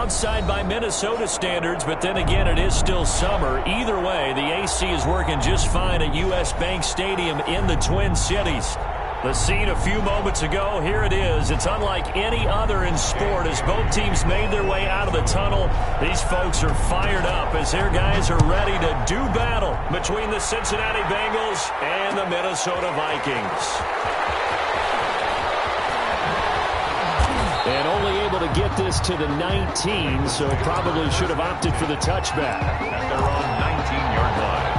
downside by Minnesota standards, but then again, it is still summer. Either way, the AC is working just fine at U.S. Bank Stadium in the Twin Cities. The scene a few moments ago, here it is. It's unlike any other in sport as both teams made their way out of the tunnel. These folks are fired up as their guys are ready to do battle between the Cincinnati Bengals and the Minnesota Vikings. And only able to get this to the 19, so probably should have opted for the touchback. At their own 19-yard line.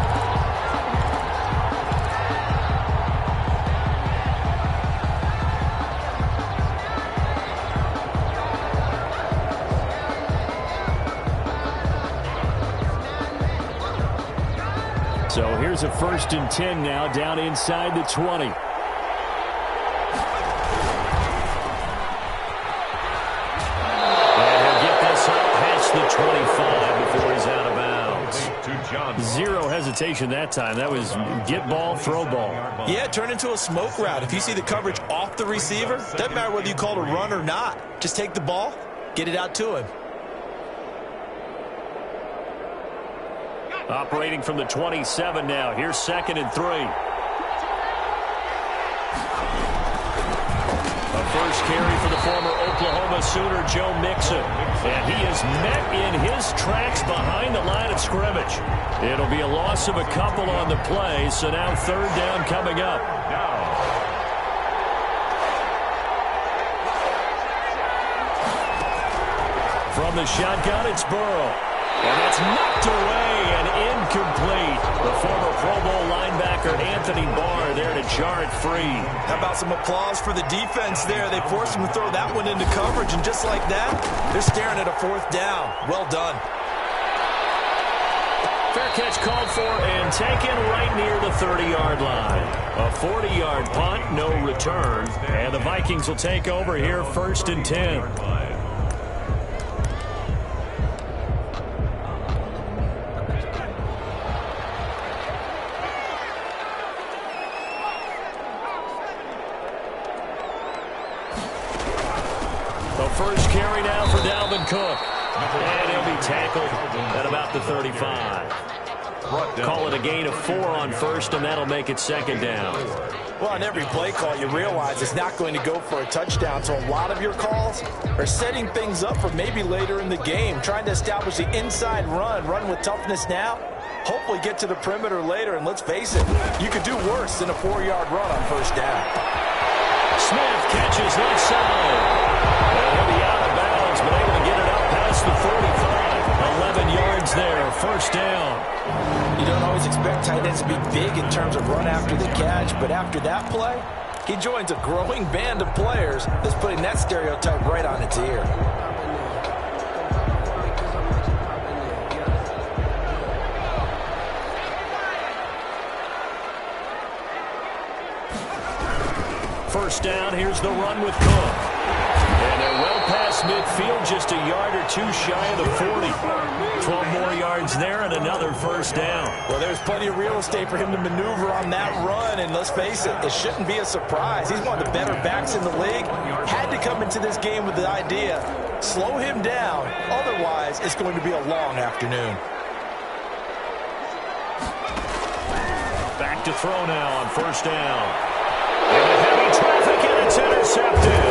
So here's a 1st and 10 now, down inside the 20. And he'll get this up past the 25 before he's out of bounds. Zero hesitation that time. That was get ball, throw ball. Yeah, turn into a smoke route. If you see the coverage off the receiver, doesn't matter whether you call it a run or not. Just take the ball, get it out to him. Operating from the 27 now. Here's 2nd and 3. A first carry for the former Oklahoma Sooner, Joe Mixon. And he is met in his tracks behind the line of scrimmage. It'll be a loss of a couple on the play, so now 3rd down coming up. From the shotgun, it's Burrow. And that's knocked away and incomplete. The former Pro Bowl linebacker Anthony Barr there to jar it free. How about some applause for the defense there? They forced him to throw that one into coverage, and just like that, they're staring at a 4th down. Well done. Fair catch called for and taken right near the 30-yard line. A 40-yard punt, no return. And the Vikings will take over here 1st and 10. First carry now for Dalvin Cook. And he'll be tackled at about the 35. Call it a gain of 4 on 1st, and that'll make it 2nd down. Well, on every play call, you realize it's not going to go for a touchdown, so a lot of your calls are setting things up for maybe later in the game, trying to establish the inside run with toughness now, hopefully get to the perimeter later, and let's face it, you could do worse than a 4-yard run on 1st down. Smith catches left side. And he'll be out of bounds, but able to get it up past the 45. 11 yards there, 1st down. You don't always expect tight ends to be big in terms of run after the catch, but after that play, he joins a growing band of players that's putting that stereotype right on its ear. First down, here's the run with Cook. And they're well past midfield, just a yard or 2 shy of the 40. 12 more yards there and another 1st down. Well, there's plenty of real estate for him to maneuver on that run, and let's face it, it shouldn't be a surprise. He's one of the better backs in the league. Had to come into this game with the idea, slow him down, otherwise it's going to be a long afternoon. Back to throw now on 1st down. And a heavy traffic, and it's intercepted.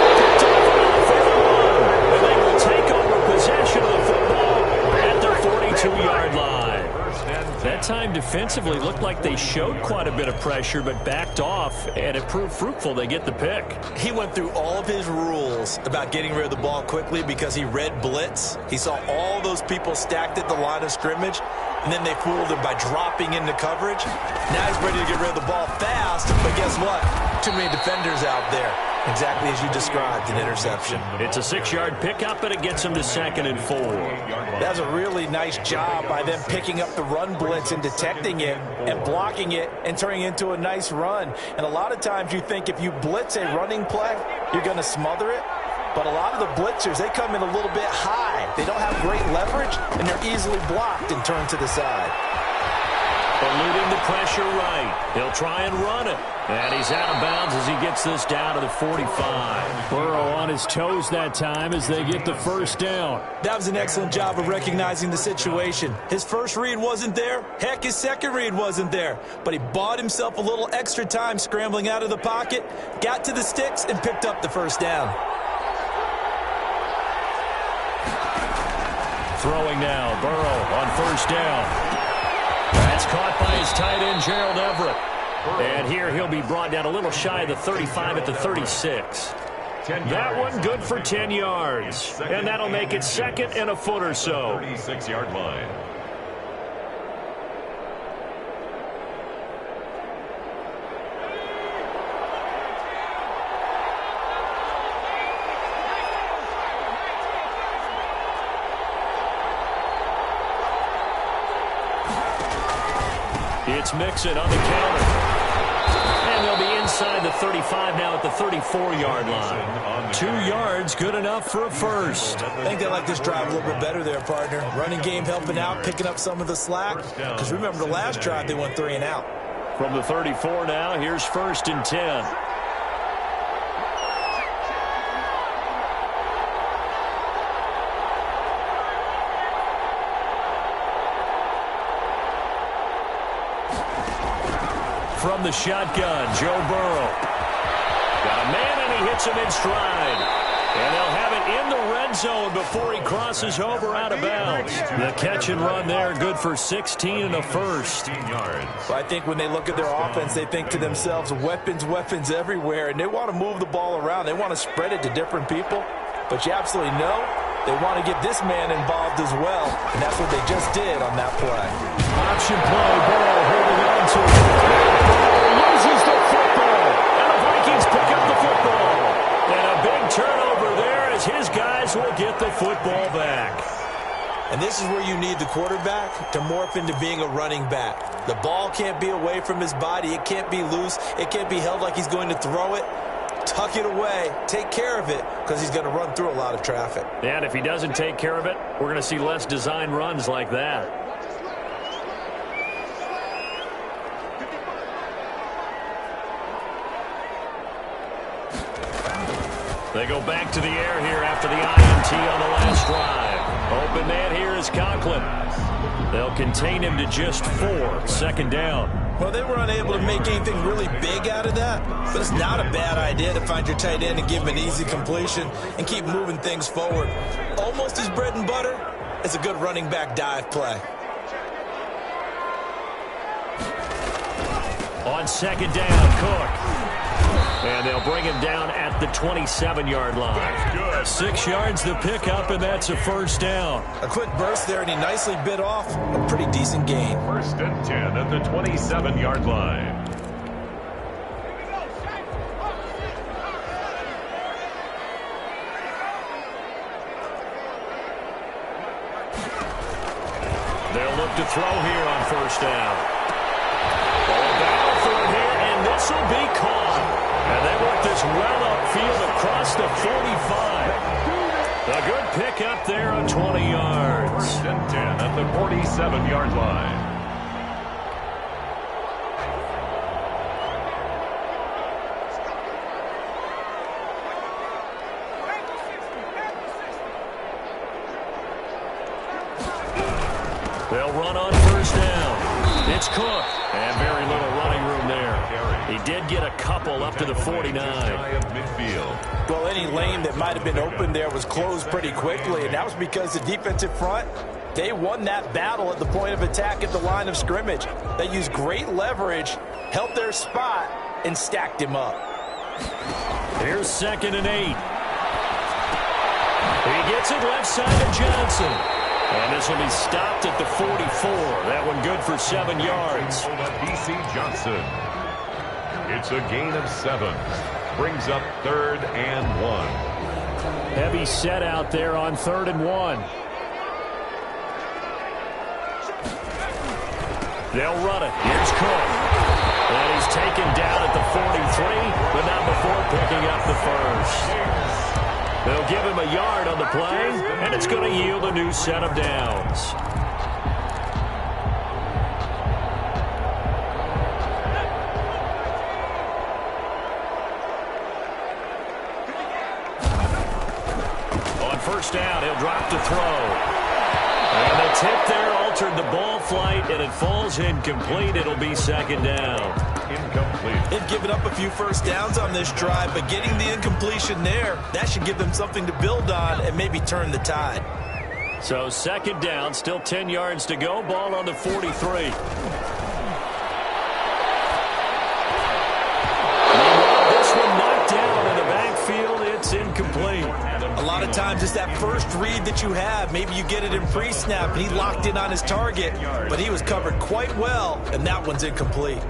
Picked off on 4th and 1. And they will take over possession of the football at their 42-yard line. That time defensively looked like they showed quite a bit of pressure but backed off, and it proved fruitful. They get the pick. He went through all of his rules about getting rid of the ball quickly because he read blitz. He saw all those people stacked at the line of scrimmage, and then they fooled him by dropping into coverage. Now he's ready to get rid of the ball fast, but guess what? Too many defenders out there. Exactly as you described, an interception. It's a 6-yard pickup, and it gets him to 2nd and 4. That's a really nice job by them picking up the run blitz and detecting it and blocking it and turning it into a nice run. And a lot of times you think if you blitz a running play, you're going to smother it. But a lot of the blitzers, they come in a little bit high. They don't have great leverage, and they're easily blocked and turned to the side. Eluding the pressure right. He'll try and run it. And he's out of bounds as he gets this down to the 45. Burrow on his toes that time as they get the first down. That was an excellent job of recognizing the situation. His first read wasn't there. Heck, his second read wasn't there. But he bought himself a little extra time scrambling out of the pocket, got to the sticks, and picked up the first down. Throwing now, Burrow on first down. That's caught by his tight end, Gerald Everett. And here he'll be brought down a little shy of the 35 at the 36. That one good for 10 yards. And that'll make it second and a foot or so. 36-yard line. It's Mixon on the counter. And they'll be inside the 35 now at the 34-yard line. 2 yards, good enough for a first. I think they like this drive a little bit better there, partner. Running game helping out, picking up some of the slack. Because remember, the last drive they went 3 and out. From the 34 now, here's first and 10. From the shotgun, Joe Burrow. Got a man, and he hits him in stride. And they'll have it in the red zone before he crosses over out of bounds. The catch and run there, good for 16 and a first. Well, I think when they look at their offense, they think to themselves, weapons, weapons everywhere. And they want to move the ball around. They want to spread it to different people. But you absolutely know they want to get this man involved as well. And that's what they just did on that play. Option play, Burrow holding on to it. Loses the football, and the Vikings pick up the football. And a big turnover there as his guys will get the football back. And this is where you need the quarterback to morph into being a running back. The ball can't be away from his body. It can't be loose. It can't be held like he's going to throw it. Tuck it away. Take care of it because he's going to run through a lot of traffic. And if he doesn't take care of it, we're going to see less design runs like that. They go back to the air here after the INT on the last drive. Open man here is Conklin. They'll contain him to just 4. Second down. Well, they were unable to make anything really big out of that, but it's not a bad idea to find your tight end and give him an easy completion and keep moving things forward. Almost his bread and butter is a good running back dive play. On second down, Cook. And they'll bring him down at the 27-yard line. 6 yards the pickup, and that's a first down. A quick burst there, and he nicely bit off a pretty decent gain. First and 10 at the 27-yard line. They'll look to throw here on first down. Ball battle for it here, and this will be caught. And they work this well upfield across the 45. A good pickup there on 20 yards. First and 10 at the 47-yard line. They'll run on first down. It's Cook. And very little running room there. He did get a couple up to the 49. Well, any lane that might have been open there was closed pretty quickly, and that was because the defensive front, they won that battle at the point of attack at the line of scrimmage. They used great leverage, held their spot, and stacked him up. Here's second and 8. He gets it left side of Johnson. And this will be stopped at the 44. That one good for 7 yards. B.C. Johnson. It's a gain of 7. Brings up 3rd and 1. Heavy set out there on 3rd and 1. They'll run it. Here's Cook. And he's taken down at the 43, but not before picking up the first. They'll give him a yard on the play, and it's going to yield a new set of downs. first down. He'll drop to throw. And the tip there altered the ball flight, and it falls incomplete. It'll be second down. Incomplete. They've given up a few first downs on this drive, but getting the incompletion there, that should give them something to build on and maybe turn the tide. So second down, still 10 yards to go. Ball on the 43. This one knocked down in the backfield. It's incomplete. A lot of times it's that first read that you have. Maybe you get it in pre-snap, and he locked in on his target, but he was covered quite well, and that one's incomplete.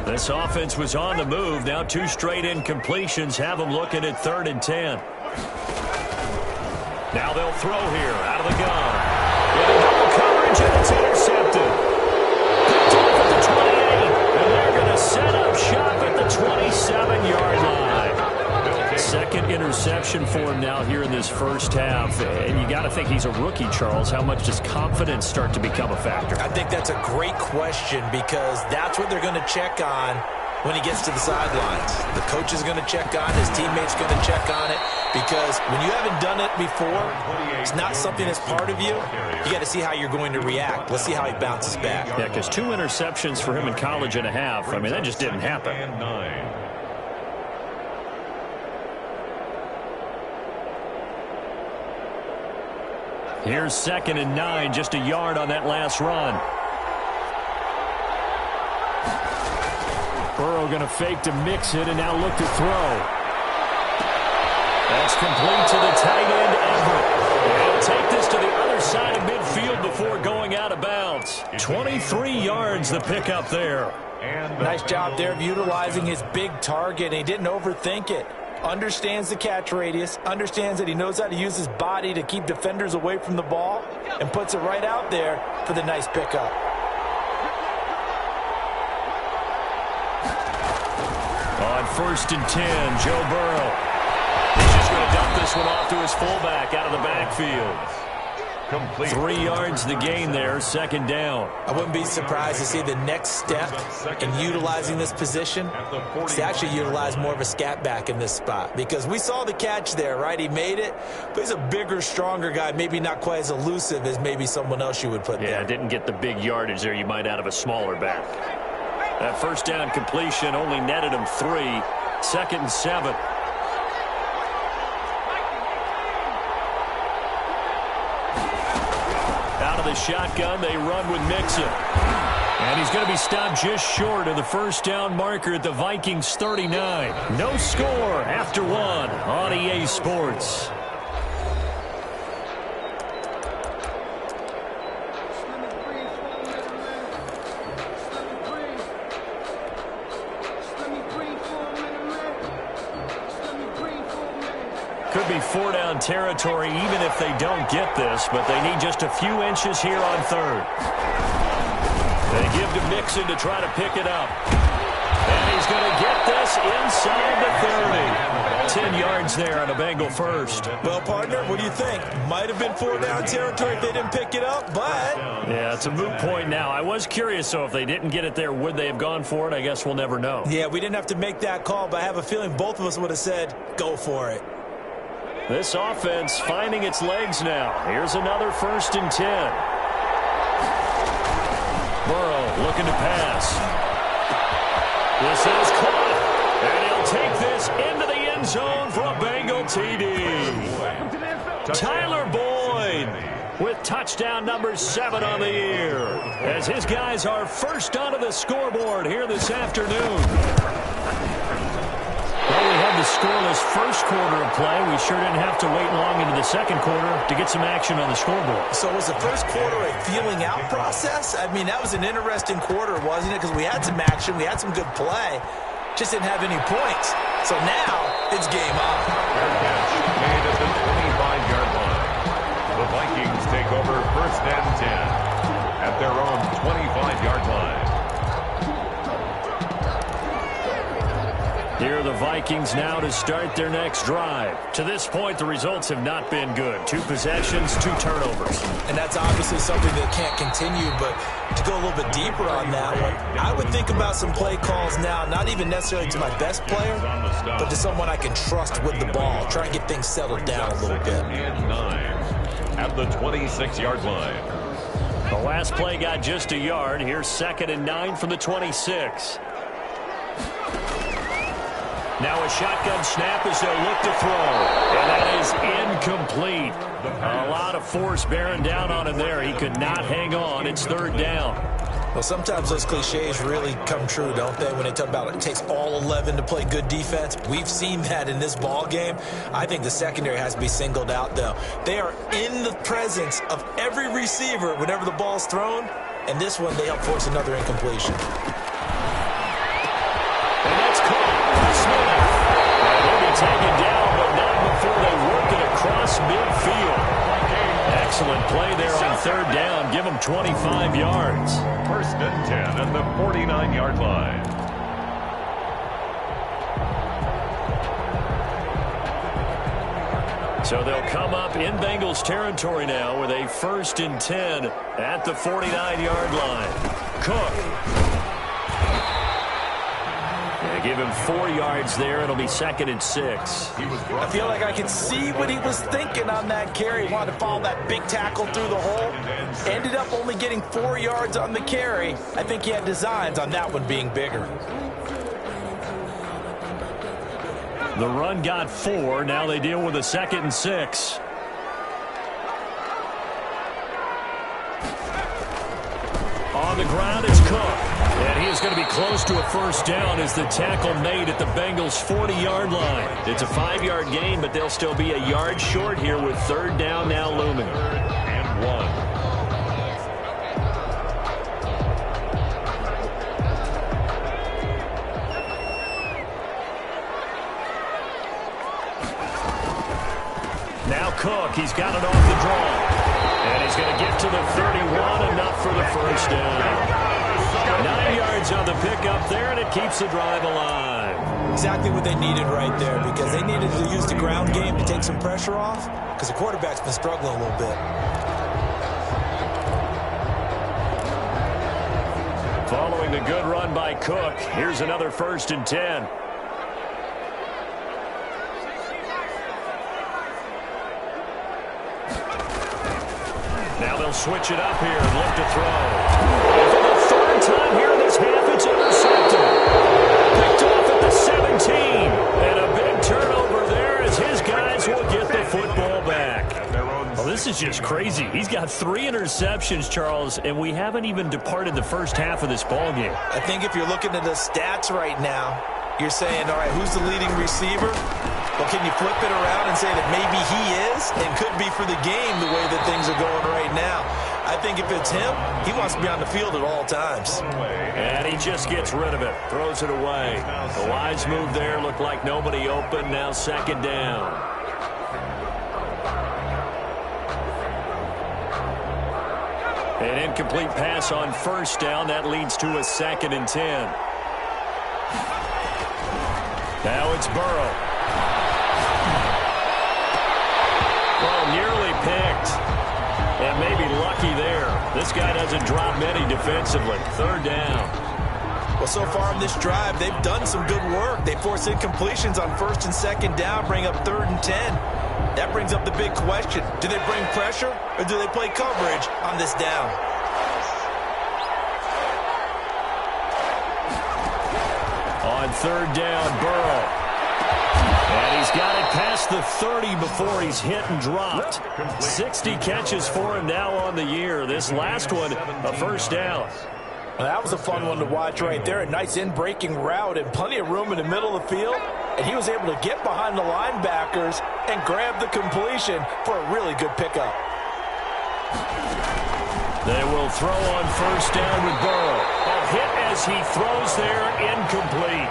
This offense was on the move. Now 2 straight incompletions have them looking at 3rd and 10. Now they'll throw here out of the gun. With a double coverage, and it's intercepted. Picked off at the 28, and they're going to set up shop at the 27-yard line. Second interception for him now here in this first half. And you got to think he's a rookie, Charles. How much does confidence start to become a factor? I think that's a great question because that's what they're going to check on when he gets to the sidelines. The coach is going to check on it. His teammates going to check on it because when you haven't done it before, it's not something that's part of you. You got to see how you're going to react. Let's see how he bounces back. Yeah, because 2 interceptions for him in college and a half. I mean, that just didn't happen. And 9. Here's 2nd and 9, just a yard on that last run. Burrow going to fake to mix it and now look to throw. That's complete to the tight end, Everett. He'll take this to the other side of midfield before going out of bounds. 23 yards the pickup there. Nice job there of utilizing his big target. He didn't overthink it. Understands the catch radius, understands that he knows how to use his body to keep defenders away from the ball, and puts it right out there for the nice pickup. On 1st and 10, Joe Burrow. He's just going to dump this one off to his fullback out of the backfield. Complete. 3 yards the gain there, 2nd down. I wouldn't be surprised to see the next step in utilizing this position is to actually utilize more of a scat back in this spot. Because we saw the catch there, right? He made it, but he's a bigger, stronger guy, maybe not quite as elusive as maybe someone else you would put there. Yeah, didn't get the big yardage there you might out of a smaller back. That first down completion only netted him 3. 2nd and 7. Out of the shotgun, they run with Mixon. And he's going to be stopped just short of the first down marker at the Vikings 39. No score after 1 on EA Sports. Could be 4-down territory even if they don't get this, but they need just a few inches here on 3rd. They give to Mixon to try to pick it up. And he's going to get this inside the 30. 10 yards there on a Bengal first. Well, partner, what do you think? Might have been 4-down territory if they didn't pick it up, but... Yeah, it's a moot point now. I was curious, so if they didn't get it there, would they have gone for it? I guess we'll never know. Yeah, we didn't have to make that call, but I have a feeling both of us would have said, go for it. This offense finding its legs now. Here's another 1st and 10. Burrow looking to pass. This is caught. And he'll take this into the end zone for a Bengal TD. Tyler Boyd with touchdown number 7 on the year. As his guys are first onto the scoreboard here this afternoon. Well, we had the scoreless first quarter of play. We sure didn't have to wait long into the second quarter to get some action on the scoreboard. So was the first quarter a feeling out process? I mean, that was an interesting quarter, wasn't it? Because we had some action, we had some good play, just didn't have any points. So now it's game on. Made at the 25-yard line. The Vikings take over 1st and 10 at their own 25-yard line. Here are the Vikings now to start their next drive. To this point, the results have not been good. 2 possessions, 2 turnovers. And that's obviously something that can't continue, but to go a little bit deeper on that one, I would think about some play calls now, not even necessarily to my best player, but to someone I can trust with the ball. Try and get things settled down a little bit. And 9 at the 26-yard line. The last play got just a yard. Here's 2nd and 9 from the 26. Now a shotgun snap as they'll look to throw. And that is incomplete. A lot of force bearing down on him there. He could not hang on. It's 3rd down. Well, sometimes those cliches really come true, don't they, when they talk about it takes all 11 to play good defense. We've seen that in this ball game. I think the secondary has to be singled out, though. They are in the presence of every receiver whenever the ball's thrown, and this one they help force another incompletion. And that's caught. Smith. They'll be taken down, but not before they work it across midfield. Excellent play there on 3rd down. Give them 25 yards. 1st and 10 at the 49-yard line. So they'll come up in Bengals territory now with a 1st and 10 at the 49-yard line. Cook. Give him 4 yards there. It'll be 2nd and 6. I feel like I can see what he was thinking on that carry. He wanted to follow that big tackle through the hole. Ended up only getting 4 yards on the carry. I think he had designs on that one being bigger. The run got 4. Now they deal with a 2nd and 6. On the ground, it's Cook. And he is going to be close to a 1st down as the tackle made at the Bengals' 40-yard line. It's a 5-yard gain, but they'll still be a yard short here with 3rd down now looming. 3rd and 1. Now Cook, he's got it off the draw. And he's going to get to the 31, enough for the 1st down. 9 yards on the pickup there, and it keeps the drive alive. Exactly what they needed right there, because they needed to use the ground game to take some pressure off, because the quarterback's been struggling a little bit. Following the good run by Cook, here's another 1st and 10. Now they'll switch it up here and look to throw. And for the 3rd time here in this half, it's intercepted. Picked off at the 17. And a big turnover there as his guys will get the football back. Well, this is just crazy. He's got 3 interceptions, Charles, and we haven't even departed the first half of this ball game. I think if you're looking at the stats right now, you're saying, all right, who's the leading receiver? Well, can you flip it around and say that maybe he is and could be for the game the way that things are going right now? I think if it's him, he wants to be on the field at all times. And he just gets rid of it, throws it away. A wise move there, looked like nobody open, now 2nd down. An incomplete pass on 1st down, that leads to a 2nd and 10. Now it's Burrow. Well, nearly picked. And maybe lucky there. This guy doesn't drop many defensively. 3rd down. Well, so far in this drive, they've done some good work. They force incompletions on 1st and 2nd down, bring up 3rd and 10. That brings up the big question. Do they bring pressure or do they play coverage on this down? On 3rd down, Burrow. And he's got it past the 30 before he's hit and dropped. 60 catches for him now on the year. This last one, a 1st down. Well, that was a fun one to watch right there. A nice in-breaking route and plenty of room in the middle of the field. And he was able to get behind the linebackers and grab the completion for a really good pickup. They will throw on 1st down with Burrow. A hit as he throws there, incomplete.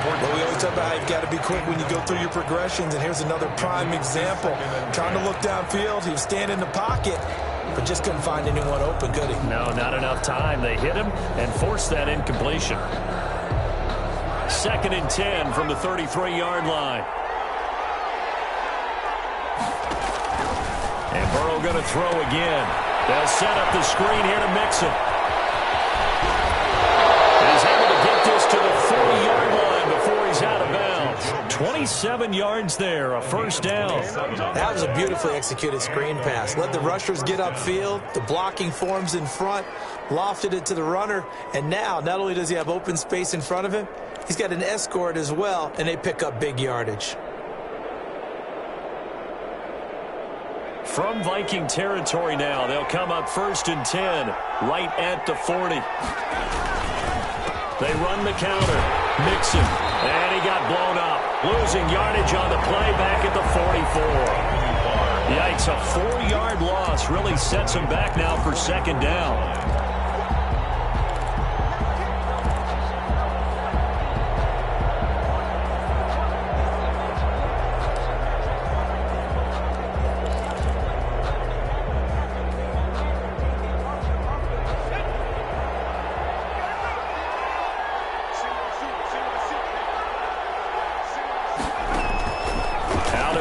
Well, we always talk about how you've got to be quick when you go through your progressions, and here's another prime example. Trying to look downfield, he was standing in the pocket, but just couldn't find anyone open, could he? No, not enough time. They hit him and forced that incompletion. 2nd and 10 from the 33-yard line. And Burrow going to throw again. They'll set up the screen here to Mixon. He's able to get this to the 40-yard line before he's out of bounds. 27 yards there, a first down. That was a beautifully executed screen pass. Let the rushers get upfield. The blocking forms in front. Lofted it to the runner. And now, not only does he have open space in front of him, he's got an escort as well, and they pick up big yardage. From Viking territory now, they'll come up 1st and 10, right at the 40. They run the counter. Mixon, and he got blown up. Losing yardage on the play back at the 44. Yikes, a 4-yard loss really sets him back now for 2nd down.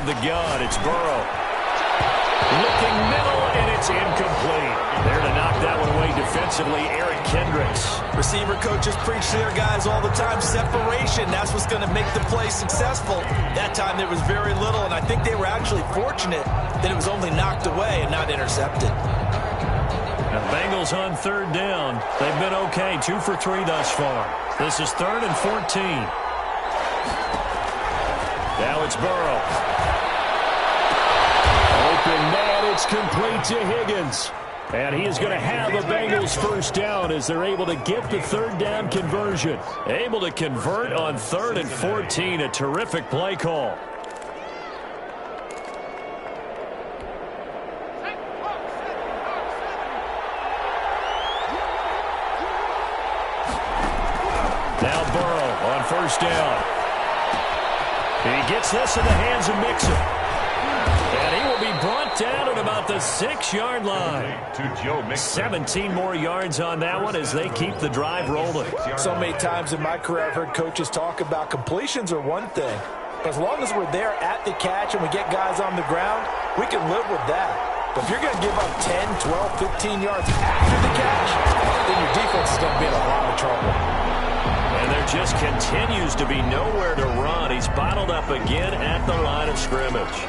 The gun, it's Burrow. Looking middle, and it's incomplete. There to knock that one away defensively, Eric Kendricks. Receiver coaches preach to their guys all the time. Separation, that's what's going to make the play successful. That time there was very little, and I think they were actually fortunate that it was only knocked away and not intercepted. The Bengals on 3rd down. They've been okay, 2 for 3 thus far. This is 3rd and 14. Now it's Burrow. Open man, it's complete to Higgins. And he is going to have a Bengals first down as they're able to get the 3rd down conversion. Able to convert on 3rd and 14. A terrific play call. Now Burrow on 1st down. He gets this in the hands of Mixon. And he will be brought down at about the 6-yard line. 17 more yards on that one as they keep the drive rolling. So many times in my career I've heard coaches talk about completions are one thing. But as long as we're there at the catch and we get guys on the ground, we can live with that. But if you're going to give up 10, 12, 15 yards after the catch, then your defense is going to be in a lot of trouble. And there just continues to be nowhere to run. He's bottled up again at the line of scrimmage.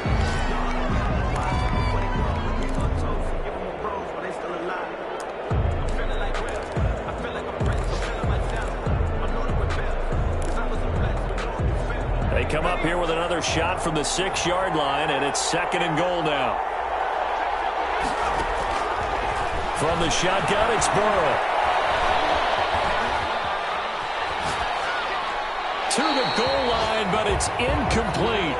They come up here with another shot from the 6-yard line, and it's 2nd and goal now. From the shotgun, it's Burrow. To the goal line, but it's incomplete.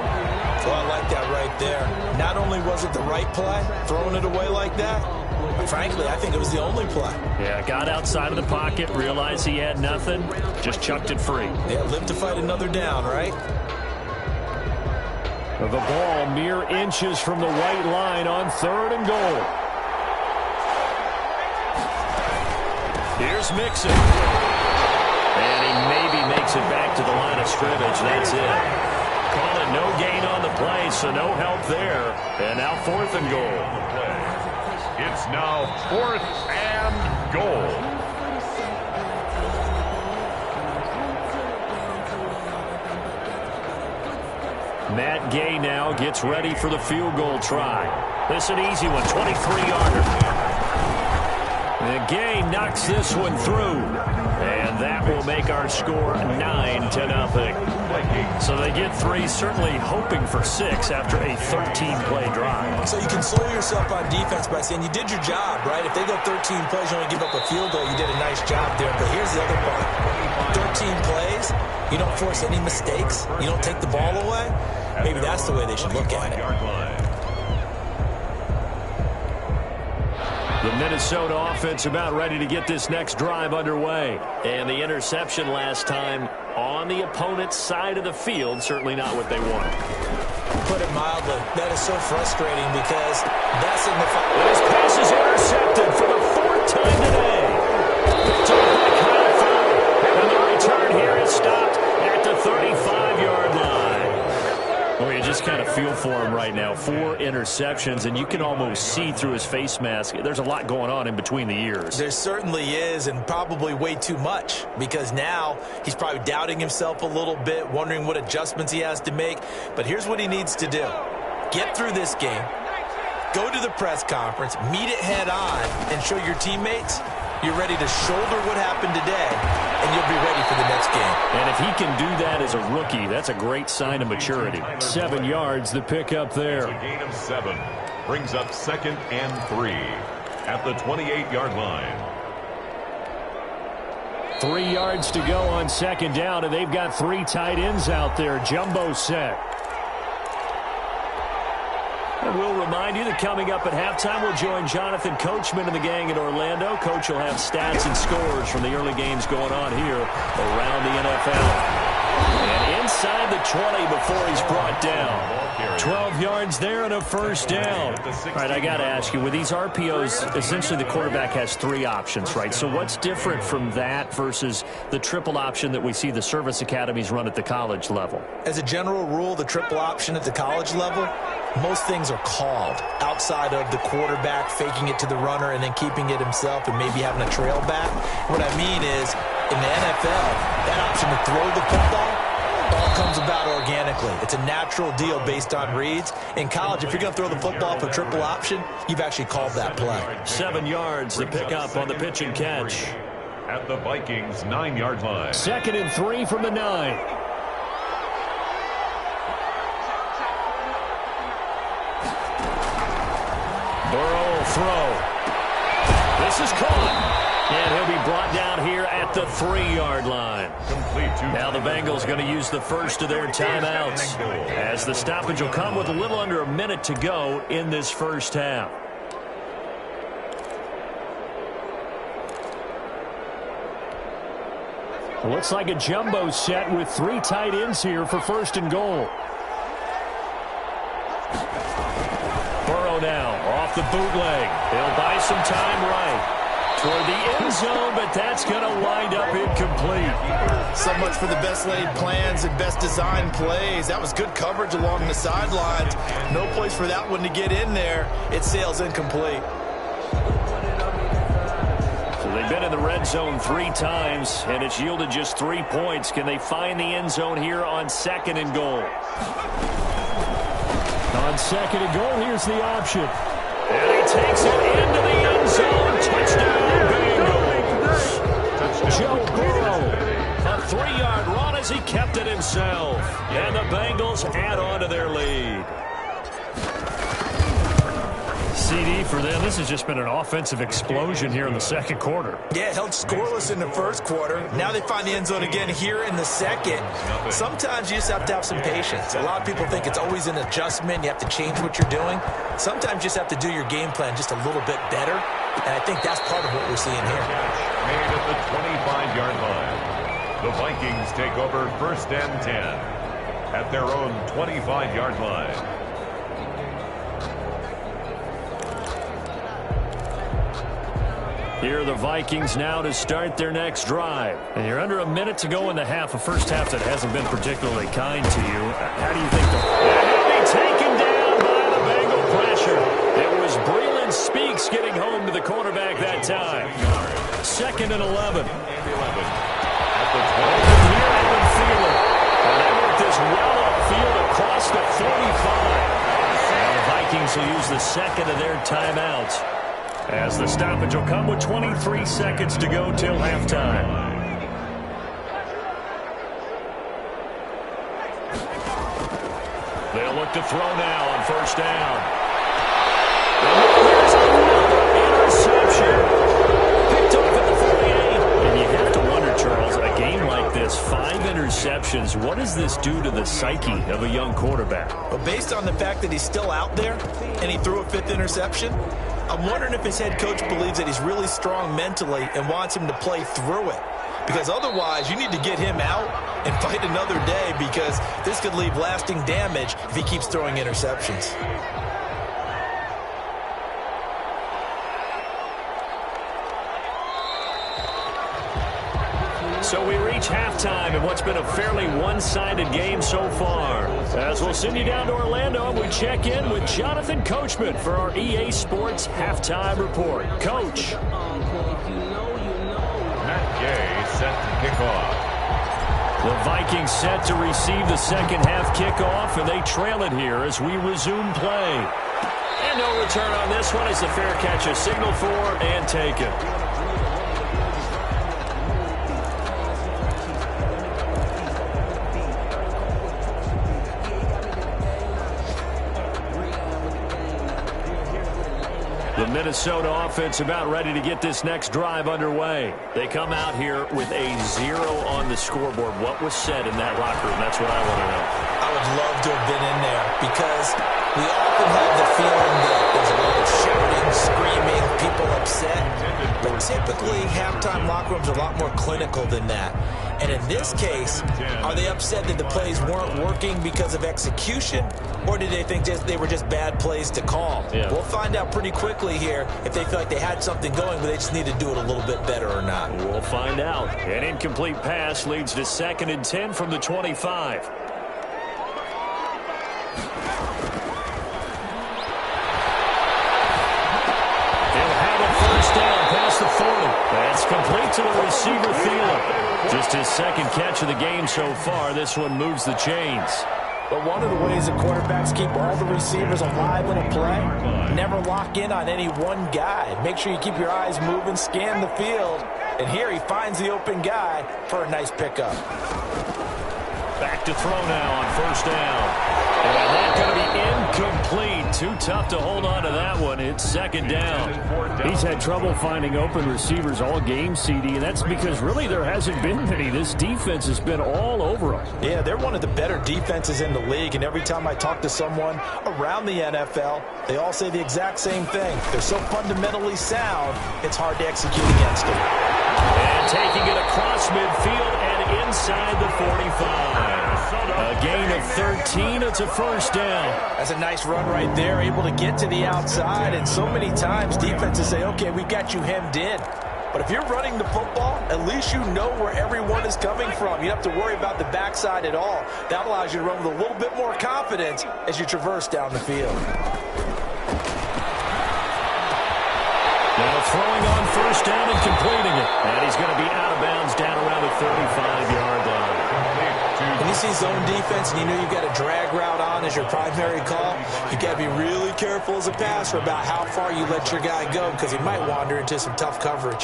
Well, I like that right there. Not only was it the right play, throwing it away like that, but frankly, I think it was the only play. Yeah, got outside of the pocket, realized he had nothing, just chucked it free. Yeah, live to fight another down, right? The ball mere inches from the white line on 3rd and goal. Here's Mixon. And he maybe makes it back to the line of scrimmage. That's it. Call it no gain on the play, so no help there. And now 4th and goal. It's now 4th and goal. Matt Gay now gets ready for the field goal try. This is an easy one, 23-yarder. And Gay knocks this one through. And that will make our score 9-0. So they get 3, certainly hoping for 6 after a 13-play drive. So you console yourself on defense by saying you did your job, right? If they go 13 plays, you only give up a field goal, you did a nice job there. But here's the other part. 13 plays, you don't force any mistakes, you don't take the ball away. Maybe that's the way they should look at it. The Minnesota offense about ready to get this next drive underway. And the interception last time on the opponent's side of the field, certainly not what they wanted. Put it mildly, that is so frustrating because that signifies... This pass is intercepted for the 4th time today. Picked up by Kyle Fuller. And the return here is stopped 35-yard line. Well, you just kind of feel for him right now. 4 interceptions, and you can almost see through his face mask. There's a lot going on in between the ears. There certainly is, and probably way too much, because now he's probably doubting himself a little bit, wondering what adjustments he has to make. But here's what he needs to do. Get through this game, go to the press conference, meet it head on, and show your teammates you're ready to shoulder what happened today, and you'll be ready for the next game. And if he can do that as a rookie, that's a great sign of maturity. 7 yards, the pickup there. It's a gain of 7. Brings up 2nd and 3 at the 28-yard line. 3 yards to go on 2nd down, and they've got 3 tight ends out there. Jumbo set. And we'll remind you that coming up at halftime, we'll join Jonathan Coachman and the gang in Orlando. Coach will have stats and scores from the early games going on here around the NFL. And inside the 20 before he's brought down. 12 yards there and a first down. All right, I got to ask you, with these RPOs, essentially the quarterback has 3 options, right? So what's different from that versus the triple option that we see the service academies run at the college level? As a general rule, the triple option at the college level, most things are called outside of the quarterback faking it to the runner and then keeping it himself and maybe having a trail back. What I mean is, in the NFL, that option to throw the football all comes about organically. It's a natural deal based on reads. In college, if you're going to throw the football for triple option, you've actually called that play. 7 yards, the pickup on the pitch and catch. At the Vikings' 9-yard line. 2nd and 3 from the 9. Burrow will throw. This is caught. And he'll be brought down here at the 3-yard line. Now the Bengals going to use the first of their timeouts, as the stoppage will come with a little under a minute to go in this first half. Looks like a jumbo set with 3 tight ends here for 1st and goal. Burrow now off the bootleg. He'll buy some time right toward the end zone, but that's going to wind up incomplete. So much for the best laid plans and best designed plays. That was good coverage along the sidelines. No place for that one to get in there. It sails incomplete. So they've been in the red zone 3 times, and it's yielded just 3 points. Can they find the end zone here on 2nd and goal? On 2nd and goal, here's the option. And he takes it into the end zone. Touchdown, Bengals. Joe Burrow, a 3-yard run as he kept it himself. And the Bengals add on to their lead. CD for them. This has just been an offensive explosion here in the 2nd quarter. Yeah, held scoreless in the 1st quarter. Now they find the end zone again here in the 2nd. Sometimes you just have to have some patience. A lot of people think it's always an adjustment. You have to change what you're doing. Sometimes you just have to do your game plan just a little bit better. And I think that's part of what we're seeing here. Made at the 25-yard line. The Vikings take over 1st and 10 at their own 25-yard line. Here are the Vikings now to start their next drive. And you're under a minute to go in the half, a first half that hasn't been particularly kind to you. How do you think they'll be taken down by the Bengal pressure? It was Breland Speaks getting home to the quarterback that time. 2nd and 11. At the 20. Here Evan Thielen. And they work this well upfield across the 45. And the Vikings will use the 2nd of their timeouts, as the stoppage will come with 23 seconds to go till halftime. They'll look to throw now on 1st down. And here's another interception. Picked off at the 48. And you have to wonder, Charles, a game like this, 5 interceptions, what does this do to the psyche of a young quarterback? But based on the fact that he's still out there and he threw a 5th interception, I'm wondering if his head coach believes that he's really strong mentally and wants him to play through it. Because otherwise, you need to get him out and fight another day, because this could leave lasting damage if he keeps throwing interceptions. So we reach halftime in what's been a fairly one-sided game so far. As we'll send you down to Orlando, we check in with Jonathan Coachman for our EA Sports Halftime Report. Coach. Matt Gay set to kick off. The Vikings set to receive the second half kickoff, and they trail it here as we resume play. And no return on this one as the fair catch is signaled for and taken. The Minnesota offense about ready to get this next drive underway. They come out here with a 0 on the scoreboard. What was said in that locker room? That's what I want to know. I would love to have been in there because we often have the feeling that there's a lot of shouting, screaming, people upset. But typically, halftime locker rooms are a lot more clinical than that. And in this case, are they upset that the plays weren't working because of execution? Or did they think they were just bad plays to call? Yeah. We'll find out pretty quickly here if they feel like they had something going, but they just need to do it a little bit better or not. We'll find out. An incomplete pass leads to 2nd and 10 from the 25. They'll have a first down past the 40. That's complete to the receiver, Thielen. Just his second catch of the game so far. This one moves the chains. But one of the ways that quarterbacks keep all the receivers alive in a play, never lock in on any one guy. Make sure you keep your eyes moving, scan the field. And here he finds the open guy for a nice pickup. Back to throw now on first down. And that's going to be incomplete. Too tough to hold on to that one. It's 2nd down. He's had trouble finding open receivers all game, CD, and that's because really there hasn't been many. This defense has been all over them. Yeah, they're one of the better defenses in the league, and every time I talk to someone around the NFL, they all say the exact same thing. They're so fundamentally sound, it's hard to execute against them. And taking it across midfield and inside the 45. A gain of 13. It's a first down. That's a nice run right there, able to get to the outside. And so many times defenses say, okay, we got you hemmed in. But if you're running the football, at least you know where everyone is coming from. You don't have to worry about the backside at all. That allows you to run with a little bit more confidence as you traverse down the field. Now throwing on first down and completing it. And he's going to be out of bounds down around the 35-yard line. When you see zone defense and you know you've got a drag route on as your primary call, you've got to be really careful as a passer about how far you let your guy go because he might wander into some tough coverage.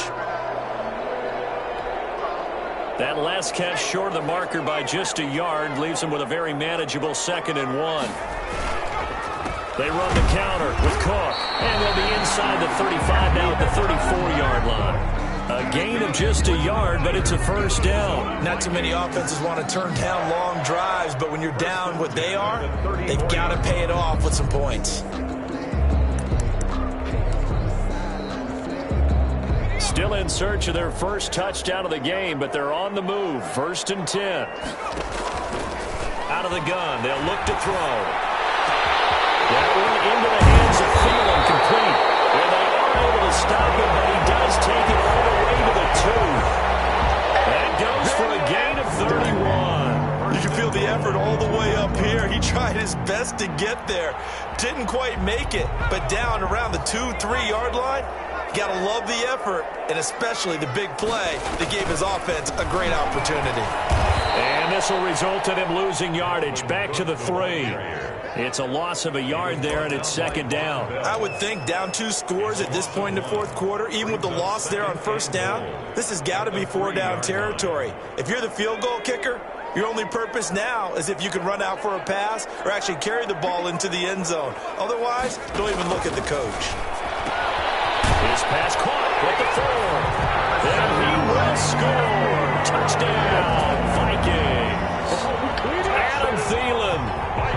That last catch short of the marker by just a yard leaves him with a very manageable 2nd and 1. They run the counter with Cook, and they'll be inside the 35 now at the 34-yard line. A gain of just a yard, but it's a first down. Not too many offenses want to turn down long drives, but when you're down what they are, they've got to pay it off with some points. Still in search of their first touchdown of the game, but they're on the move. 1st and 10. Out of the gun, they'll look to throw. That one into the hands of Thielen, complete. And they are able to stop it, but he does take it all the way to the 2. That goes for a gain of 31. You can feel the effort all the way up here. He tried his best to get there. Didn't quite make it, but down around the 2-3-yard line, you got to love the effort, and especially the big play that gave his offense a great opportunity. And this will result in him losing yardage. Back to the 3. It's a loss of a yard there, and it's 2nd down. I would think down 2 scores at this point in the 4th quarter, even with the loss there on first down, this has got to be 4-down territory. If you're the field goal kicker, your only purpose now is if you can run out for a pass or actually carry the ball into the end zone. Otherwise, don't even look at the coach. His pass caught with the 4. And he will score. Touchdown, Vikings. Adam Thielen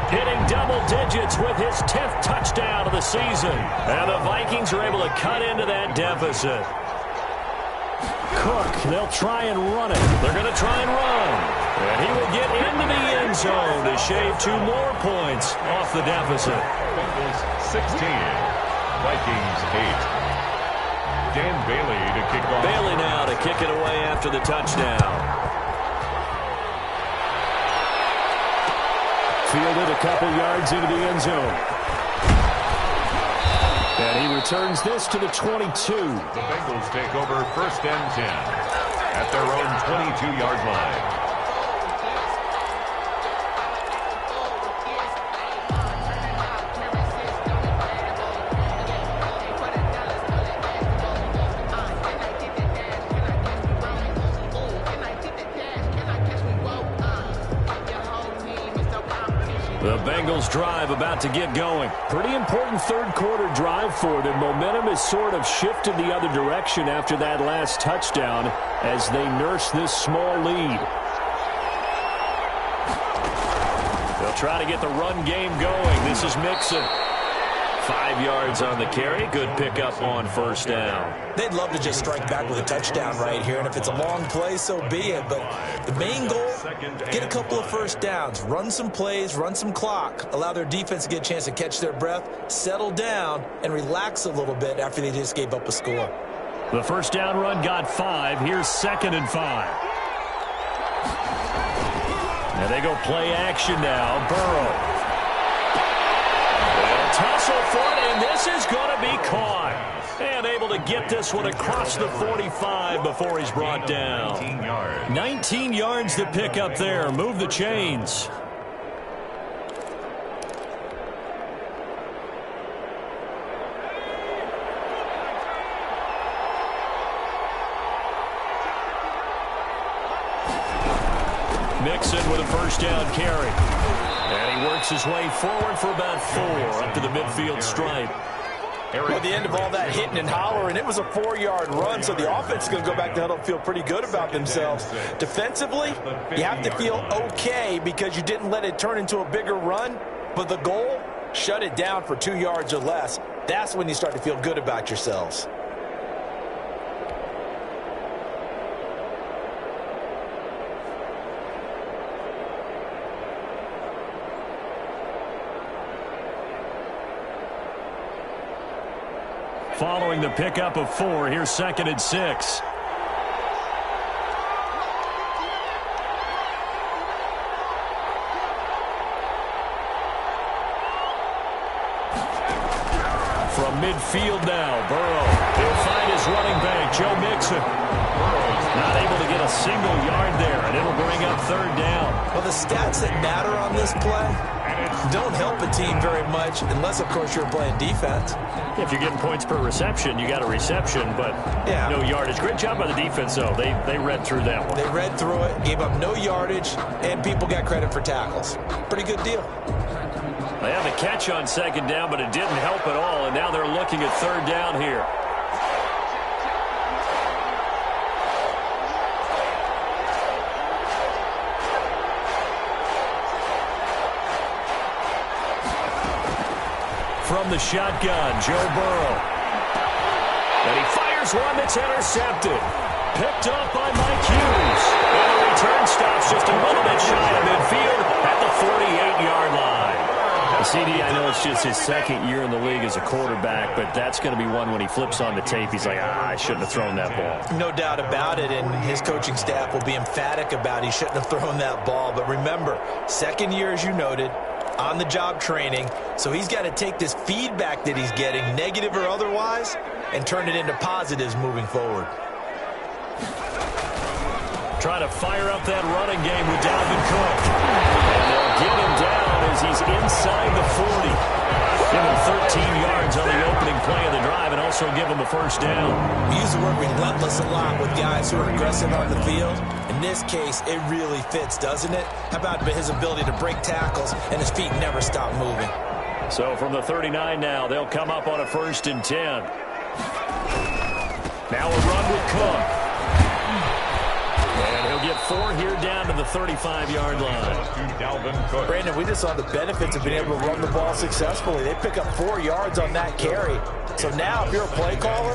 hitting double digits with his 10th touchdown of the season. And the Vikings are able to cut into that deficit. Cook, they'll try and run it. They're going to try and run. And he will get into the end zone to shave 2 more points off the deficit. Bengals 16, Vikings 8. Dan Bailey to kick off. Bailey now to kick it away after the touchdown. Fielded a couple yards into the end zone. And he returns this to the 22. The Bengals take over 1st and 10 at their own 22-yard line. The Bengals drive about to get going. Pretty important third quarter drive for them. Momentum has sort of shifted the other direction after that last touchdown as they nurse this small lead. They'll try to get the run game going. This is Mixon. 5 yards on the carry. Good pickup on 1st down. They'd love to just strike back with a touchdown right here, and if it's a long play, so be it. But the main goal, get a couple of 1st downs, run some plays, run some clock, allow their defense to get a chance to catch their breath, settle down, and relax a little bit after they just gave up a score. The 1st down run got 5. Here's 2nd and 5. Now they go play action now. Burrow. Tussle for it, and this is going to be caught. And able to get this one across the 45 before he's brought down. 19 yards to pick up there. Move the chains. Mixon with a 1st down carry. And he works his way forward for about 4 up to the midfield stripe. At the end of all that hitting and hollering, it was a 4-yard run, so the offense is going to go back to huddle and feel pretty good about themselves. Defensively, you have to feel okay because you didn't let it turn into a bigger run, but the goal, shut it down for 2 yards or less. That's when you start to feel good about yourselves. Following the pickup of 4, here's 2nd and 6. From midfield now, Burrow. He'll find his running back, Joe Mixon. Not able to get a single yard there, and it'll bring up 3rd down. Well, the stats that matter on this play don't help a team very much unless, of course, you're playing defense. If you're getting points per reception, you got a reception, but no yardage. Great job by the defense, though. They read through that one. They read through it, gave up no yardage, and people got credit for tackles. Pretty good deal. They had the catch on 2nd down, but it didn't help at all, and now they're looking at 3rd down here. From the shotgun, Joe Burrow. And he fires one that's intercepted. Picked off by Mike Hughes. And the return stops just a little bit shy of midfield at the 48-yard line. CD, I know it's just his 2nd year in the league as a quarterback, but that's going to be one when he flips on the tape, he's like, I shouldn't have thrown that ball. No doubt about it, and his coaching staff will be emphatic about he shouldn't have thrown that ball. But remember, 2nd year, as you noted, on-the-job training, so he's got to take this feedback that he's getting, negative or otherwise, and turn it into positives moving forward. Try to fire up that running game with Dalvin Cook. And they'll get him down as he's inside the 40. Give him 13 yards on the opening play of the drive and also give him a 1st down. We use the word relentless a lot with guys who are aggressive on the field. In this case, it really fits, doesn't it? How about his ability to break tackles and his feet never stop moving? So from the 39 now, they'll come up on a 1st and 10. Now a run with Cook. And he'll get 4 here down to the 35-yard line. Brandon, we just saw the benefits of being able to run the ball successfully. They pick up 4 yards on that carry. So now if you're a play caller,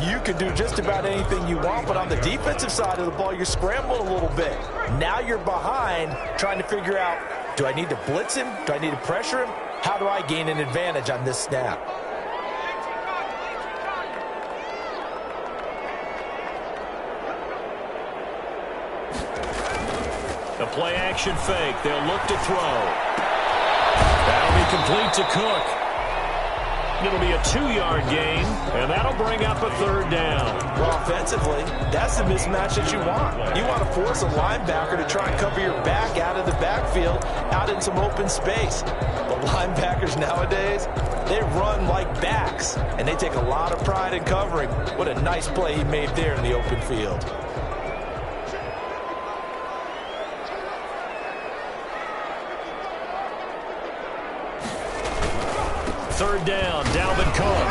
you can do just about anything you want. But on the defensive side of the ball, you're scrambling a little bit. Now you're behind trying to figure out, do I need to blitz him? Do I need to pressure him? How do I gain an advantage on this snap? A play-action fake. They'll look to throw. That'll be complete to Cook. It'll be a 2-yard gain, and that'll bring up a third down. Well, offensively, that's the mismatch that you want. You want to force a linebacker to try and cover your back out of the backfield, out in some open space. But linebackers nowadays, they run like backs, and they take a lot of pride in covering. What a nice play he made there in the open field. Third down, Dalvin Cook.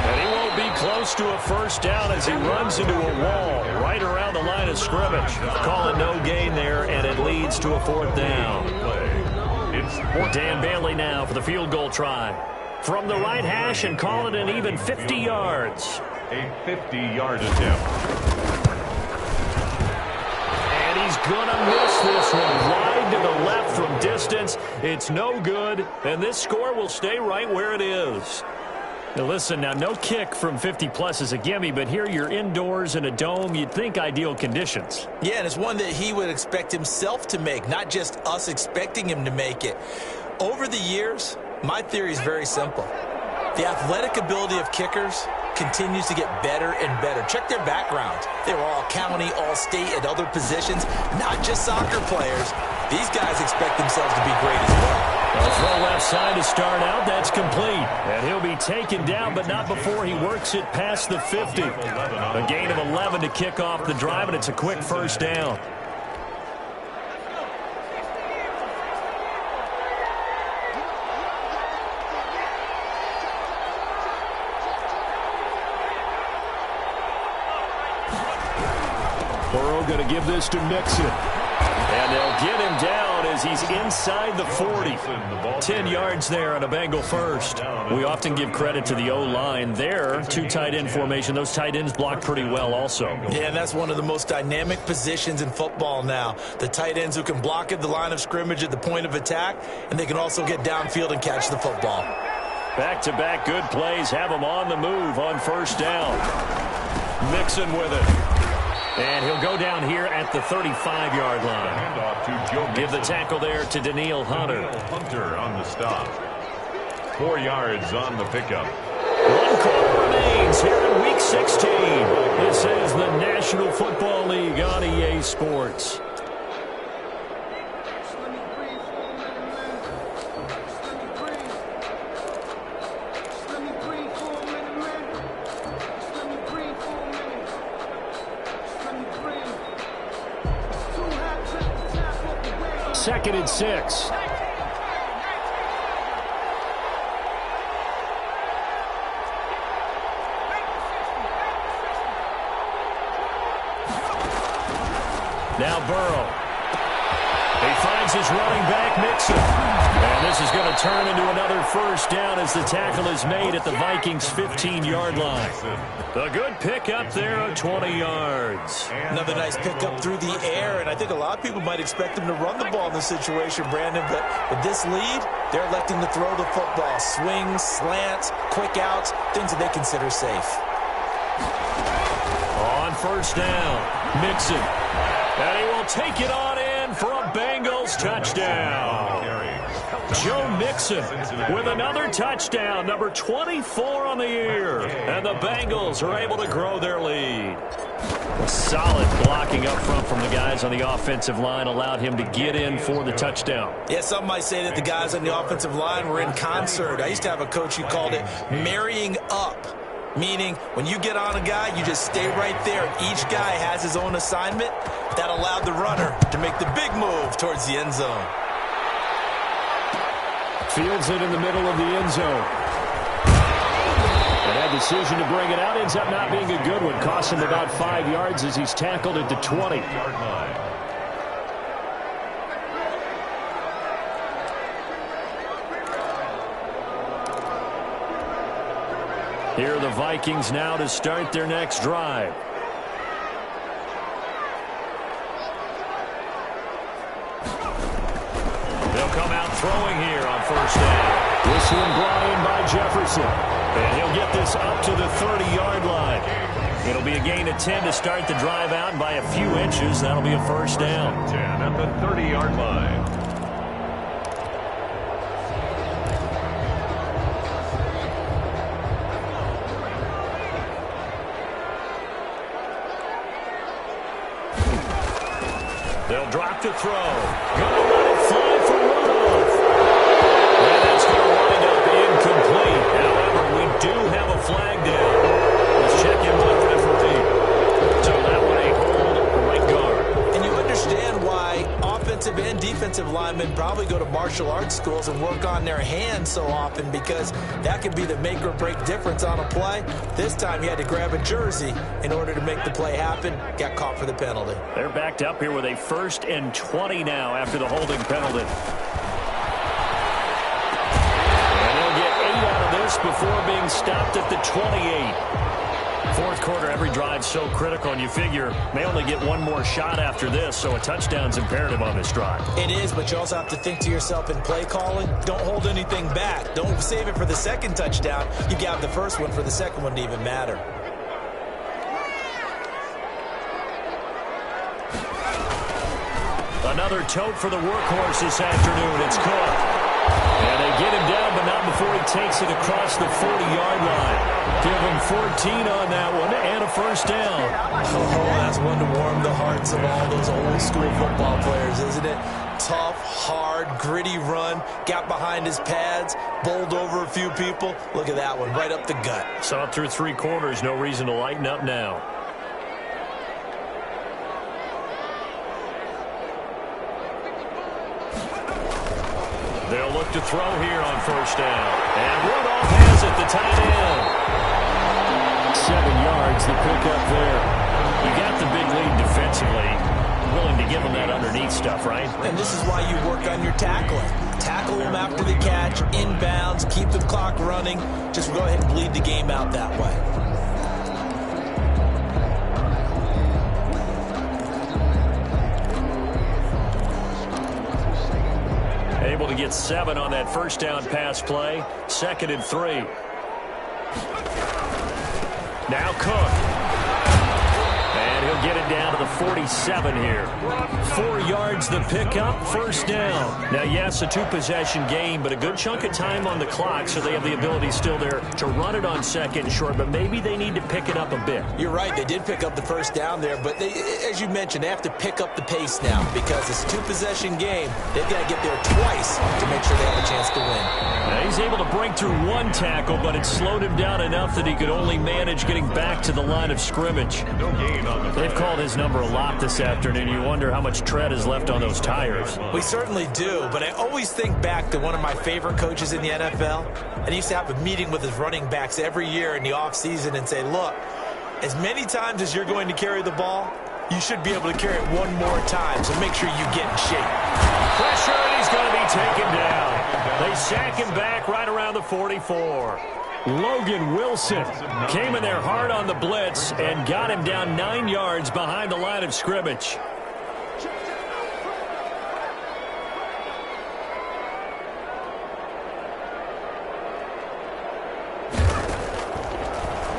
And he won't be close to a first down as he runs into a wall right around the line of scrimmage. Calling no gain there, and it leads to a fourth down. Dan Bailey now for the field goal try. From the right hash and call it an even 50 yards. A 50-yard attempt. And he's going to miss this one wide to the left from distance. It's no good, and this score will stay right where it is. Now listen, now no kick from 50-plus is a gimme, but here you're indoors in a dome. You'd think ideal conditions. Yeah, and it's one that he would expect himself to make, not just us expecting him to make it. Over the years, my theory is very simple. The athletic ability of kickers continues to get better and better. Check their backgrounds. They were all county, all state, at other positions, not just soccer players. These guys expect themselves to be great as well. Well, throw left side to start out. That's complete. And he'll be taken down, but not before he works it past the 50. A gain of 11 to kick off the drive, and it's a quick first down. Burrow going to give this to Mixon. And they'll get him down as he's inside the 40. 10 yards there on a Bengal first. We often give credit to the O-line there. 2 tight end formation. Those tight ends block pretty well also. Yeah, and that's one of the most dynamic positions in football now. The tight ends who can block at the line of scrimmage at the point of attack, and they can also get downfield and catch the football. Back-to-back good plays have them on the move on first down. Mixon with it. And he'll go down here at the 35-yard line. Give the tackle there to Daniil Hunter. Hunter on the stop. 4 yards on the pickup. 1 quarter remains here in Week 16. This is the National Football League on EA Sports. Second and 6. Now Burrow. He finds his running back, Mixon. And this is going to turn into another first down as the tackle is made at the Vikings' 15-yard line. A good pickup there of 20 yards. Another nice pickup through the air, and I think a lot of people might expect him to run the ball in this situation, Brandon, but with this lead, they're electing to throw the football. Swings, slants, quick outs, things that they consider safe. On first down, Mixon. And he will take it on in for a Bengals touchdown. Joe Mixon with another touchdown, number 24 on the year. And the Bengals are able to grow their lead. Solid blocking up front from the guys on the offensive line allowed him to get in for the touchdown. Yeah, some might say that the guys on the offensive line were in concert. I used to have a coach who called it marrying up. Meaning, when you get on a guy, you just stay right there. Each guy has his own assignment. That allowed the runner to make the big move towards the end zone. Fields it in the middle of the end zone. And that decision to bring it out ends up not being a good one. Cost him about 5 yards as he's tackled at the 20. Here are the Vikings now to start their next drive. They'll come out throwing here on first down. This one brought in by Jefferson. And he'll get this up to the 30-yard line. It'll be a gain of 10 to start the drive out, and by a few inches, that'll be a first down. 10 at the 30-yard line. They'll drop to throw. Gonna let it fly for runoff. And that's going to wind up incomplete. However, we do have a flag down. Let's check in with the referee. So that one a hold, right guard. And you understand why offensive and defensive linemen probably go to martial arts schools and work on their hands so often, because that could be the make or break difference on a play. This time he had to grab a jersey in order to make the play happen. Got caught for the penalty. They're backed up here with a 1st and 20 now after the holding penalty. And they'll get 8 out of this before being stopped at the 28. Fourth quarter, every drive so critical, and you figure may only get one more shot after this, so a touchdown's imperative on this drive. It is, but you also have to think to yourself in play calling, don't hold anything back. Don't save it for the second touchdown. You got the first one for the second one to even matter. Another tote for the workhorse this afternoon. It's Cook. And they get him down, but not before he takes it across the 40-yard line. Give him 14 on that one and a first down. Oh, that's one to warm the hearts of all those old-school football players, isn't it? Tough, hard, gritty run. Got behind his pads, bowled over a few people. Look at that one, right up the gut. Saw it through 3 quarters. No reason to lighten up now. They'll look to throw here on first down. And Rudolph has it, the tight end. 7 yards, the pickup there. You got the big lead defensively. Willing to give them that underneath stuff, right? And this is why you work on your tackling. Tackle them after the catch, inbounds, keep the clock running. Just go ahead and bleed the game out that way. Able to get 7 on that first down pass play. 2nd and 3. Now Cook. And he'll get it down to the 47 here. 4 yards the pickup, first down. Now, yes, a 2-possession game, but a good chunk of time on the clock, so they have the ability still there to run it on 2nd and short, but maybe they need to pick it up a bit. You're right. They did pick up the first down there, but they, as you mentioned, they have to pick up the pace now because it's a 2-possession game. They've got to get there twice to make sure they have a chance to win. Now, he's able to break through 1 tackle, but it slowed him down enough that he could only manage getting back to the line of scrimmage. No gain on the They've called his number a lot this afternoon. You wonder how much tread is left on those tires. We certainly do, but I always think back to one of my favorite coaches in the NFL, and he used to have a meeting with his running backs every year in the offseason and say, look, as many times as you're going to carry the ball, you should be able to carry it one more time, so make sure you get in shape. Pressure, and he's going to be taken down. They sack him back right around the 44. Logan Wilson came in there hard on the blitz and got him down 9 yards behind the line of scrimmage.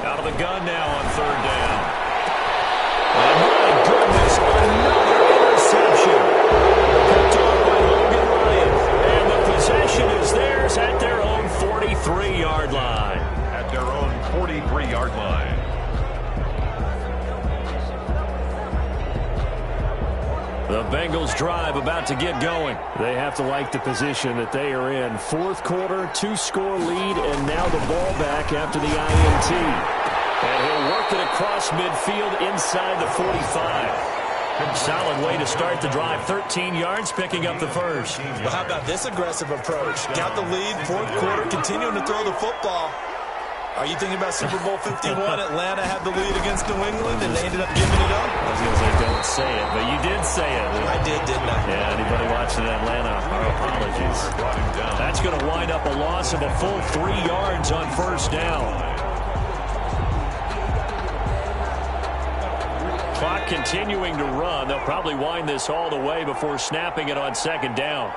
Out of the gun now on 3rd down. And my goodness, another interception. Picked off by Logan Ryan. And the possession is theirs at their own 43-yard line. At their own 43-yard line. The Bengals drive about to get going. They have to like the position that they are in. 4th quarter, 2-score lead, and now the ball back after the INT. And he'll work it across midfield inside the 45. Solid way to start the drive. 13 yards, picking up the first. Well, how about this aggressive approach? Got the lead, 4th quarter, continuing to throw the football. Are you thinking about Super Bowl 51? Atlanta had the lead against New England, and they ended up giving it up? I was going to say, don't say it, but you did say it. I did, didn't I? Yeah, anybody watching Atlanta, our apologies. That's going to wind up a loss of a full 3 yards on first down. Clock continuing to run. They'll probably wind this all the way before snapping it on 2nd down.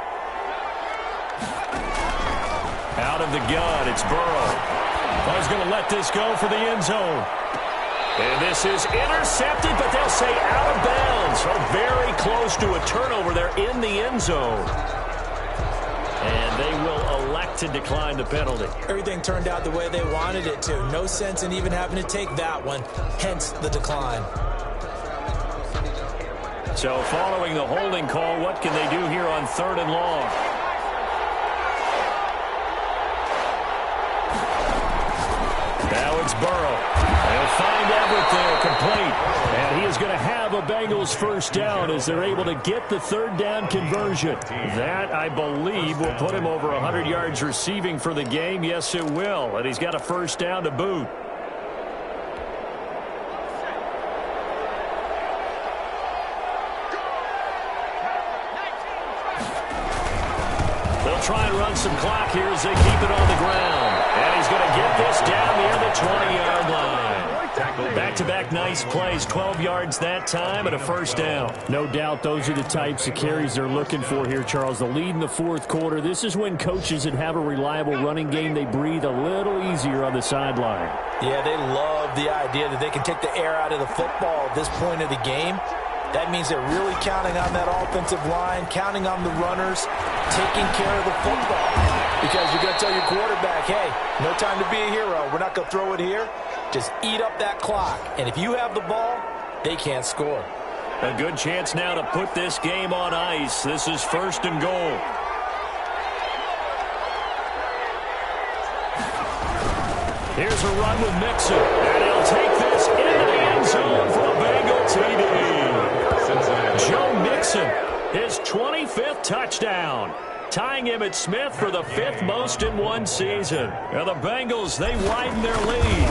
Out of the gun, it's Burrow. He's going to let this go for the end zone. And this is intercepted, but they'll say out of bounds. So very close to a turnover there in the end zone. And they will elect to decline the penalty. Everything turned out the way they wanted it to. No sense in even having to take that one, hence the decline. So following the holding call, what can they do here on 3rd and long? Now it's Burrow. They'll find Everett there, complete. And he is going to have a Bengals first down as they're able to get the 3rd down conversion. That, I believe, will put him over 100 yards receiving for the game. Yes, it will. And he's got a first down to boot. They'll try and run some clock here as they keep it on the ground. And he's going to get this down near the 20-yard line. Back-to-back nice plays, 12 yards that time and a first down. No doubt those are the types of carries they're looking for here, Charles. The lead in the 4th quarter. This is when coaches that have a reliable running game, they breathe a little easier on the sideline. Yeah, they love the idea that they can take the air out of the football at this point of the game. That means they're really counting on that offensive line, counting on the runners, taking care of the football. Because you're going to tell your quarterback, hey, no time to be a hero. We're not going to throw it here. Just eat up that clock. And if you have the ball, they can't score. A good chance now to put this game on ice. This is 1st and goal. Here's a run with Mixon. And he'll take this into the end zone for a Bengal TD. Joe Mixon, his 25th touchdown, tying him at Smith for the 5th most in one season. And the Bengals, they widen their lead.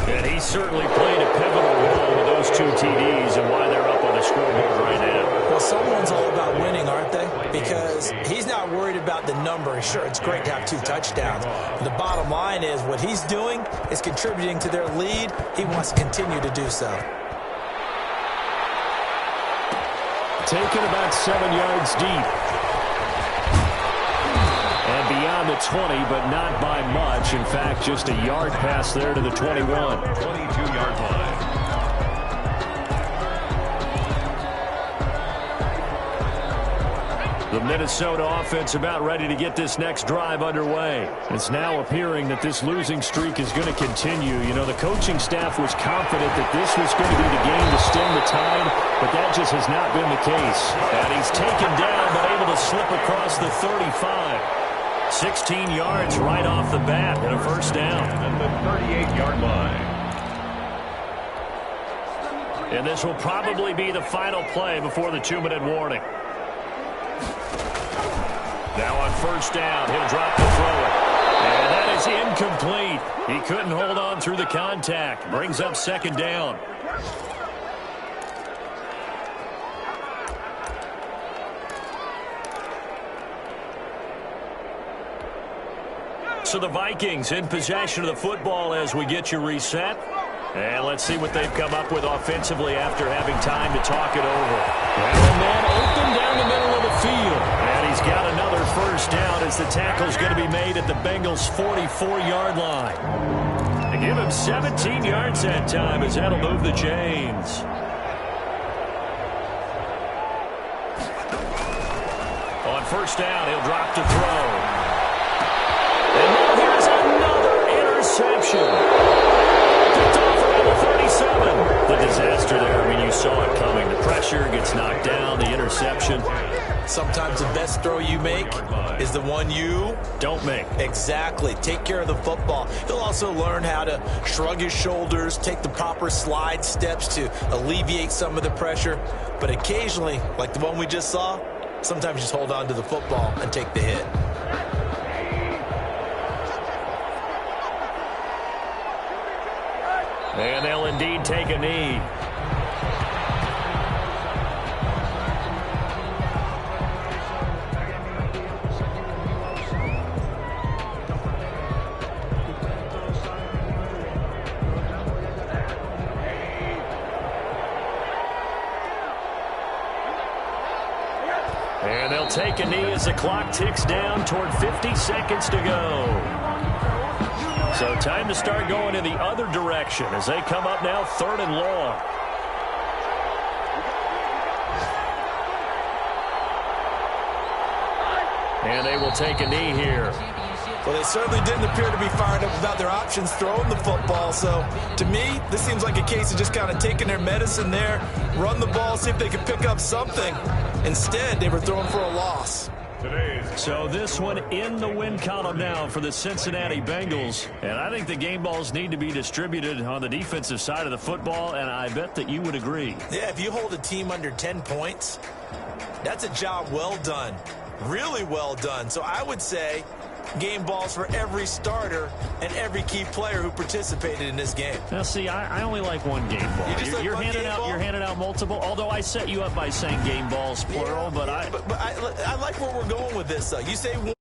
And he certainly played a pivotal role with those 2 TDs and why they're up on the scoreboard right now. Well, someone's all about winning, aren't they? Because he's not worried about the number. Sure, it's great to have 2 touchdowns. But the bottom line is what he's doing is contributing to their lead. He wants to continue to do so. Taken about 7 yards deep. And beyond the 20, but not by much. In fact, just a yard pass there to the 21. 22-yard line. The Minnesota offense about ready to get this next drive underway. It's now appearing that this losing streak is going to continue. You know, the coaching staff was confident that this was going to be the game to stem the tide, but that just has not been the case. And he's taken down, but able to slip across the 35. 16 yards right off the bat and a first down. At the 38-yard line. And this will probably be the final play before the 2-minute warning. Now on first down, he'll drop to throw it. And that is incomplete. He couldn't hold on through the contact. Brings up 2nd down. So the Vikings in possession of the football as we get you reset. And let's see what they've come up with offensively after having time to talk it over. And a man open down the middle of the field. And he's got another first down as the tackle's going to be made at the Bengals' 44-yard line. They give him 17 yards that time as that'll move the chains. On first down, he'll drop to throw. And now here's another interception. Picked off around the 37. The disaster there. I mean, you saw it coming. The pressure gets knocked down. The interception. Sometimes the best throw you make is the one you don't make. Exactly. Take care of the football. He'll also learn how to shrug his shoulders, take the proper slide steps to alleviate some of the pressure. But occasionally, like the one we just saw, sometimes just hold on to the football and take the hit. And they'll indeed take a knee. And they'll take a knee as the clock ticks down toward 50 seconds to go. So time to start going in the other direction as they come up now 3rd and long. And they will take a knee here. Well, they certainly didn't appear to be fired up about their options throwing the football. So, to me, this seems like a case of just kind of taking their medicine there, run the ball, see if they can pick up something. Instead, they were throwing for a loss. So this one in the win column now for the Cincinnati Bengals. And I think the game balls need to be distributed on the defensive side of the football, and I bet that you would agree. Yeah, if you hold a team under 10 points, that's a job well done. Really well done. So I would say game balls for every starter and every key player who participated in this game. Now, see, I only like one game ball. You're handing out multiple, although I set you up by saying game balls, plural. Yeah, but I like where we're going with this. You say one.